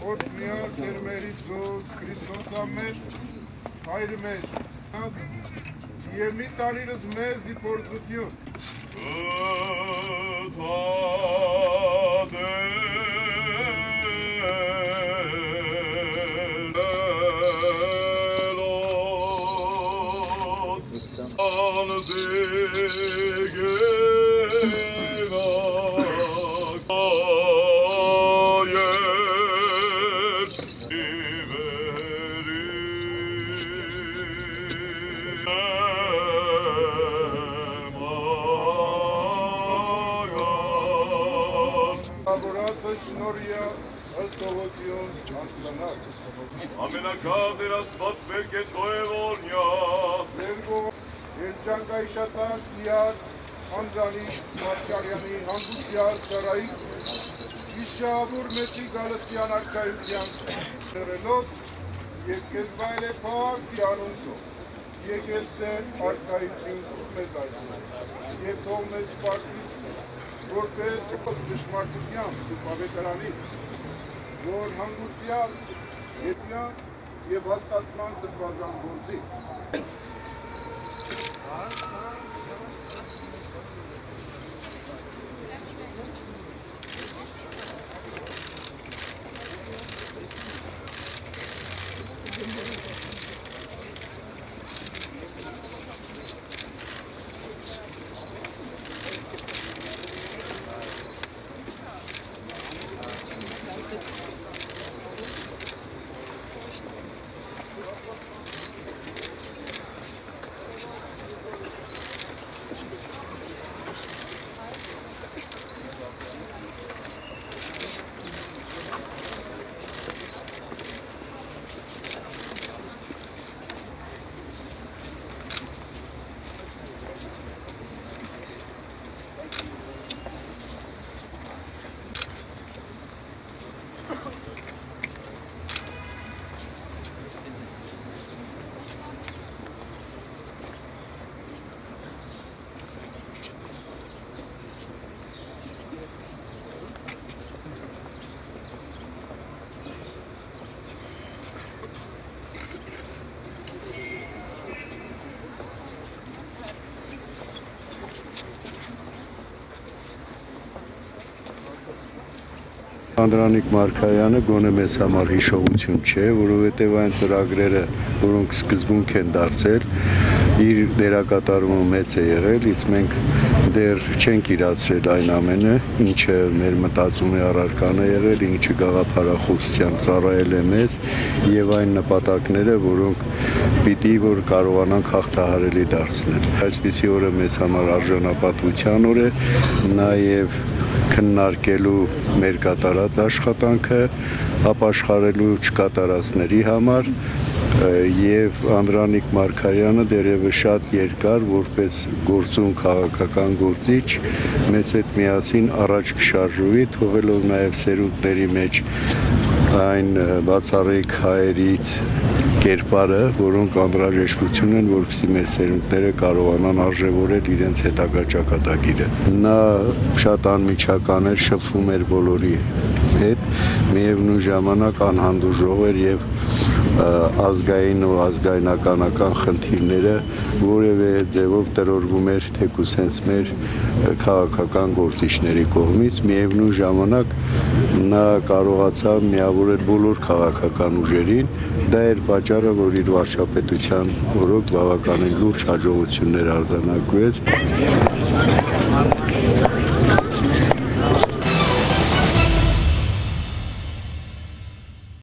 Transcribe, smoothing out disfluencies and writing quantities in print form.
Օրհնյալ Տեր մեր Հիսուս Քրիստոս ամեն հայր մեր եւ մի տանիրս մեզ իփորձություն Ամենակաղ Աստված մեր կետո է որնյա Երջանկայշատած լիար Անձանի Մարգարյանի հանգուցյալ ծարայի Իշավուր մեծի գալստյան արկայության շրելով և կեզ բայլ է պակ տիանունքով և կեզ սեն արկայություն մեզ այսնով և թող մեզ պարկիս որպես ճշմարտության սուպավետարանի որ հանգուցյալ և հաստատման սրբազան գործի Անդրանիկ Մարգարյանը գոնե մեզ համար հիշողություն չէ, որովհետև այն ծրագրերը, որոնք սկզբունք են դարձել, իր դերակատարումը մեծ է եղել, իսկ մենք դեռ չենք իրացրել այն ամենը, ինչը մեր մտածում է առարկան է եղել, ինչը գաղափարախոսությամբ ծառայել է մեզ եւ այն նպատակները, որոնք պիտի որ կարողանանք հաղթահարելի դարձնել։ Այսպիսի օրը մեզ համար արժանապատվության օր է, նաեւ քննարկելու մեր կատարած աշխատանքը, ապաշխարելու չկատարածների համար եւ Անդրանիկ Մարգարյանը դերևս շատ երկար որպես գործուն քաղաքական գործիչ մեզ հետ միասին առաջ կշարժվի, թողելով նաեւ սերունդների մեջ այն բացառիկ հայերից կերպարը, որոնք անհրաժեշտություն են, որպեսզի մեր սերունդները կարողանան արժևորել իրենց հետագա ճակատագիրը։ Նա շատ անմիջական էր, շփվում էր բոլորի հետ, միևնույն ժամանակ անհանդուրժող էր եւ ազգային ու ազգայնականական խնդիրները որևէ ձևով տրորվում էր թեկուզ հենց մեր քաղաքական գործիչների կողմից, միևնույն ժամանակ նա կարողացավ միավորել բոլոր քաղաքական ուժերին, դա էր պատճառը, որ իր վարչապետության օրոք բավականին լուրջ հաջողություններ արձանագրեց։